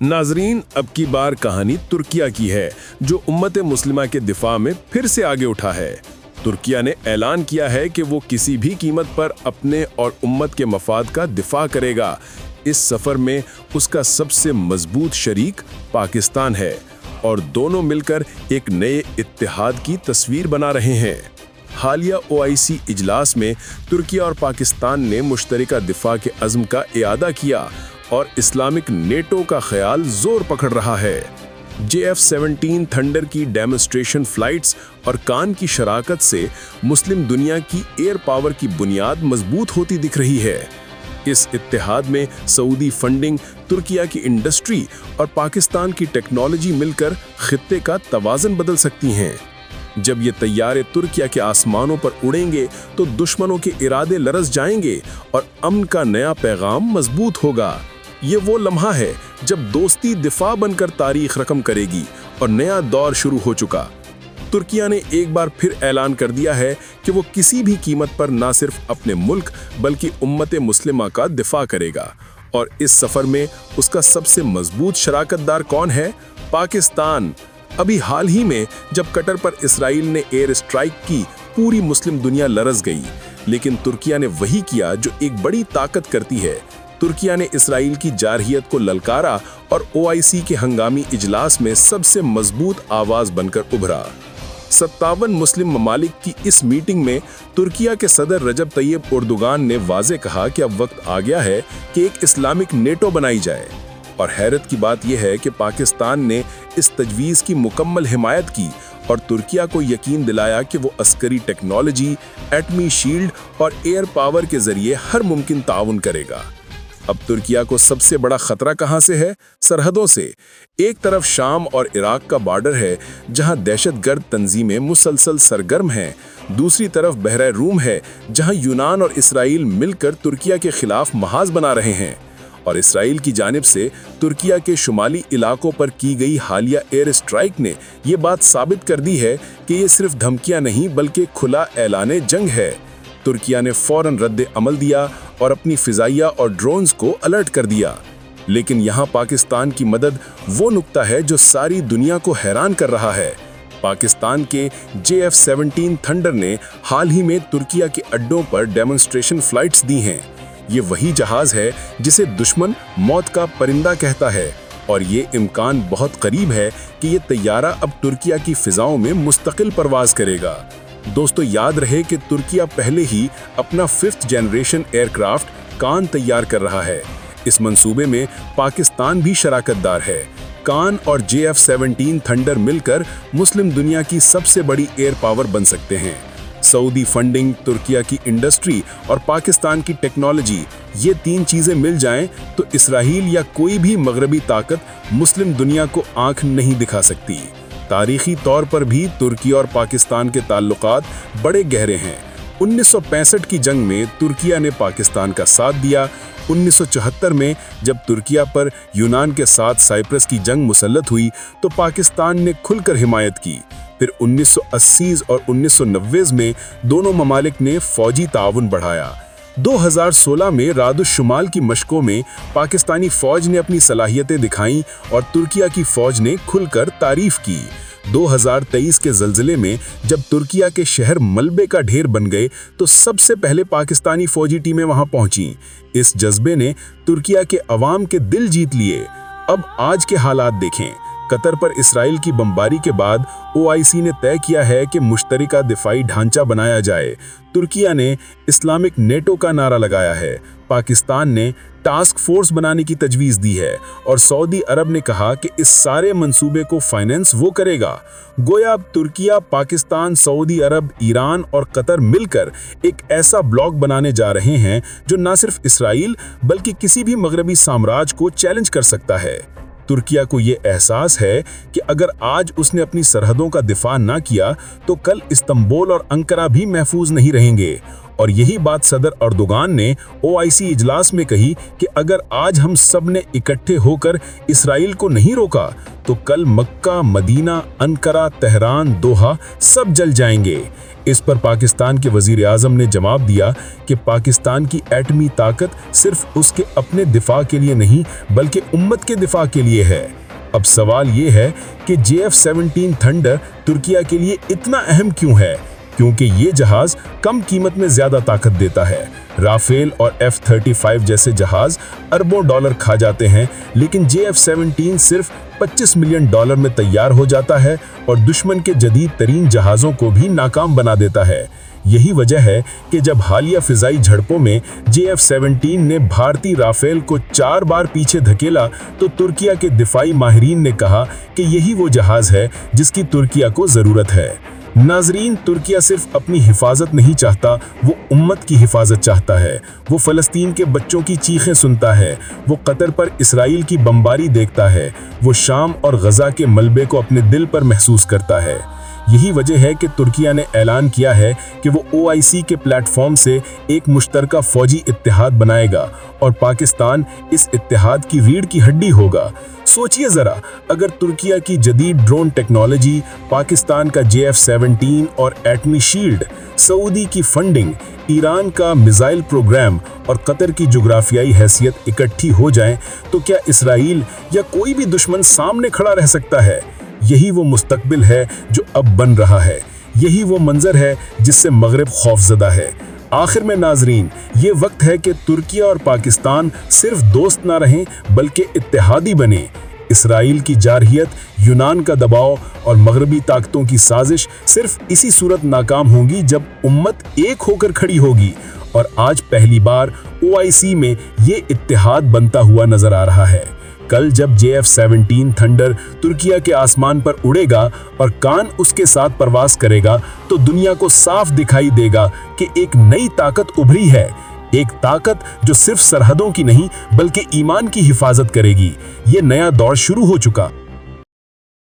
नाजरीन, अब की बार कहानी तुर्किया की है, जो उम्मत मुस्लिमा के दिफा में फिर से आगे उठा है। तुर्किया ने ऐलान किया है कि वो किसी भी कीमत पर अपने और उम्मत के मफाद का दिफा करेगा। इस सफर में उसका सबसे मजबूत शरीक पाकिस्तान है और दोनों मिलकर एक नए इत्तेहाद की तस्वीर बना रहे हैं। हालिया OIC इजलास में तुर्किया और पाकिस्तान ने मुश्तरका दिफा के अज़्म का इआदा किया और इस्लामिक नेटो का ख्याल जोर पकड़ रहा है। JF-17 थंडर की डेमोन्स्ट्रेशन फ्लाइट्स और कान की शराकत से मुस्लिम दुनिया की एयर पावर की बुनियाद मजबूत होती दिख रही है। इस इत्तेहाद में सऊदी फंडिंग, तुर्किया की इंडस्ट्री और पाकिस्तान की टेक्नोलॉजी मिलकर खित्ते का तवाज़न बदल सकती हैं। जब ये तैयारे तुर्किया के आसमानों पर उड़ेंगे तो दुश्मनों के इरादे लरस जाएंगे और अमन का नया पैगाम मजबूत होगा। ये वो लम्हा है जब दोस्ती दिफा बनकर तारीख रकम करेगी और नया दौर शुरू हो चुका। तुर्किया ने एक बार फिर ऐलान कर दिया है कि वो किसी भी कीमत पर न सिर्फ अपने मुल्क बल्कि उम्मत मुस्लिमा का दिफा करेगा। और इस सफर में उसका सबसे मजबूत शराकतदार कौन है? पाकिस्तान। अभी हाल ही में जब कतर पर इसराइल ने एयर स्ट्राइक की, पूरी मुस्लिम दुनिया लरस गई, लेकिन तुर्किया ने वही किया जो एक बड़ी ताकत करती है। तुर्किया ने इसराइल की जारहियत को ललकारा और OIC के हंगामी इजलास में सबसे मजबूत आवाज बनकर उभरा। 57 मुस्लिम ममालिक की इस मीटिंग में तुर्किया के सदर रजब तैयब एर्दोगान ने वाज़े कहा कि अब वक्त आ गया है कि एक इस्लामिक नेटो बनाई जाए। और हैरत की बात यह है कि पाकिस्तान ने इस तजवीज़ की मुकम्मल हिमायत की और तुर्किया को यकीन दिलाया कि वो अस्करी टेक्नोलॉजी, एटमी शील्ड और एयर पावर के जरिए हर मुमकिन ताउन करेगा। अब तुर्किया को सबसे बड़ा खतरा कहां से है? सरहदों से। एक तरफ शाम और इराक का बॉर्डर है जहां दहशतगर्द तंजीमें मुसलसल सरगर्म हैं। दूसरी तरफ बहरा रूम है जहां यूनान और इसराइल मिलकर तुर्किया के खिलाफ महाज बना रहे हैं। और इसराइल की जानिब से तुर्किया के शुमाली इलाकों पर की गई हालिया एयर स्ट्राइक ने यह बात साबित कर दी है कि ये सिर्फ धमकियां नहीं बल्कि खुला ऐलाने जंग है। तुर्किया ने फौरन रद्द अमल दिया और अपनी फिजाइया और ड्रोन्स को अलर्ट कर दिया। लेकिन यहाँ पाकिस्तान की मदद वो नुक्ता है जो सारी दुनिया को हैरान कर रहा है। पाकिस्तान के JF-17 थंडर ने हाल ही में तुर्किया के अड्डों पर डेमोन्स्ट्रेशन फ्लाइट्स दी हैं। ये वही जहाज है जिसे दुश्मन मौत का परिंदा कहता है और ये इम्कान बहुत करीब है कि ये तैयारा अब तुर्किया की फिजाओं में मुस्तकिल परवाज करेगा। दोस्तों, याद रहे कि तुर्किया पहले ही अपना 5th जनरेशन एयरक्राफ्ट कान तैयार कर रहा है। इस मंसूबे में पाकिस्तान भी शराकतदार है। कान और JF-17 थंडर मिलकर मुस्लिम दुनिया की सबसे बड़ी एयर पावर बन सकते हैं। सऊदी फंडिंग, तुर्किया की इंडस्ट्री और पाकिस्तान की टेक्नोलॉजी, ये तीन चीजें मिल जाएं तो इसराइल या कोई भी मगरबी ताकत मुस्लिम दुनिया को आंख नहीं दिखा सकती। तारीखी तौर पर भी तुर्की और पाकिस्तान के ताल्लुकात बड़े गहरे हैं। 1965 की जंग में तुर्किया ने पाकिस्तान का साथ दिया। 1974 में जब तुर्किया पर यूनान के साथ साइप्रस की जंग मुसल्लत हुई तो पाकिस्तान ने खुलकर हिमायत की। फिर 1980 और 1990 में दोनों ममालिक ने फौजी ताउन बढ़ाया। 2016 में रादुश-शुमाल की मशकों में पाकिस्तानी फौज ने अपनी सलाहियतें दिखाईं और तुर्किया की फौज ने खुलकर तारीफ की। 2023 के ज़लज़ले में जब तुर्किया के शहर मलबे का ढेर बन गए तो सबसे पहले पाकिस्तानी फौजी टीमें वहां पहुंची। इस जज्बे ने तुर्किया के अवाम के दिल जीत लिए। अब आज के हालात देखें। कतर पर इसराइल की बमबारी के बाद OIC ने तय किया है कि मुश्तरका दिफाई ढांचा बनाया जाए। तुर्किया ने इस्लामिक नेटो का नारा लगाया है। पाकिस्तान ने टास्क फोर्स बनाने की तजवीज़ दी है और सऊदी अरब ने कहा कि इस सारे मंसूबे को फाइनेंस वो करेगा। गोया अब तुर्किया, पाकिस्तान, सऊदी अरब, ईरान और कतर मिलकर एक ऐसा ब्लॉक बनाने जा रहे हैं जो न सिर्फ इसराइल बल्कि किसी भी मगरबी साम्राज्य को चैलेंज कर सकता है। तुर्किया को ये एहसास है कि अगर आज उसने अपनी सरहदों का दिफा ना किया तो कल इस्तांबुल और अंकारा भी महफूज नहीं रहेंगे। और यही बात सदर अर्दोगान ने OIC इजलास में कही कि अगर आज हम सब ने इकट्ठे होकर इसराइल को नहीं रोका तो कल मक्का, मदीना, अंकारा, तेहरान, दोहा सब जल जाएंगे। इस पर पाकिस्तान के वजीर आजम ने जवाब दिया कि पाकिस्तान की एटमी ताकत सिर्फ उसके अपने दिफा के लिए नहीं बल्कि उम्मत के दिफा के लिए है। अब सवाल ये है कि JF-17 थंडर तुर्किया के लिए इतना अहम क्यों है? क्योंकि ये जहाज कम कीमत में ज्यादा ताकत देता है। राफेल और F-35 जैसे जहाज अरबों डॉलर खा जाते हैं, लेकिन JF-17 सिर्फ $25 मिलियन में तैयार हो जाता है और दुश्मन के जदीद तरीन जहाज़ों को भी नाकाम बना देता है। यही वजह है कि जब हालिया फिजाई झड़पों में JF-17 ने भारतीय राफेल को 4 बार पीछे धकेला तो तुर्किया के दिफाई माहिरीन ने कहा कि यही वो जहाज़ है जिसकी तुर्किया को ज़रूरत है। नाजरीन, तुर्किया सिर्फ अपनी हिफाजत नहीं चाहता, वो उम्मत की हिफाजत चाहता है। वो फ़लस्तीन के बच्चों की चीखें सुनता है, वो कतर पर इसराइल की बमबारी देखता है, वो शाम और गजा के मलबे को अपने दिल पर महसूस करता है। यही वजह है कि तुर्किया ने ऐलान किया है कि वो OIC के प्लेटफॉर्म से एक मुश्तरका फौजी इत्तेहाद बनाएगा और पाकिस्तान इस इत्तेहाद की रीढ़ की हड्डी होगा। सोचिए जरा, अगर तुर्किया की जदीद ड्रोन टेक्नोलॉजी, पाकिस्तान का JF-17 और एटमी शील्ड, सऊदी की फंडिंग, ईरान का मिसाइल प्रोग्राम और कतर की जुग्राफियाई हैसियत इकट्ठी हो जाएं, तो क्या इसराइल या कोई भी दुश्मन सामने खड़ा रह सकता है? यही वो मुस्तकबिल है जो अब बन रहा है। यही वो मंजर है जिससे मगरिब खौफजदा है। आखिर में नाजरीन, ये वक्त है कि तुर्किया और पाकिस्तान सिर्फ दोस्त ना रहें बल्कि इत्तेहादी बने। इसराइल की जारहियत, यूनान का दबाव और मगरबी ताकतों की साजिश सिर्फ इसी सूरत नाकाम होंगी जब उम्मत एक होकर खड़ी होगी। और आज पहली बार OIC में ये इत्तेहाद बनता हुआ नजर आ रहा है। कल जब JF-17 थंडर तुर्किया के आसमान पर उड़ेगा और कान उसके साथ परवास करेगा तो दुनिया को साफ दिखाई देगा कि एक नई ताकत उभरी है, एक ताकत जो सिर्फ सरहदों की नहीं बल्कि ईमान की हिफाजत करेगी। ये नया दौर शुरू हो चुका।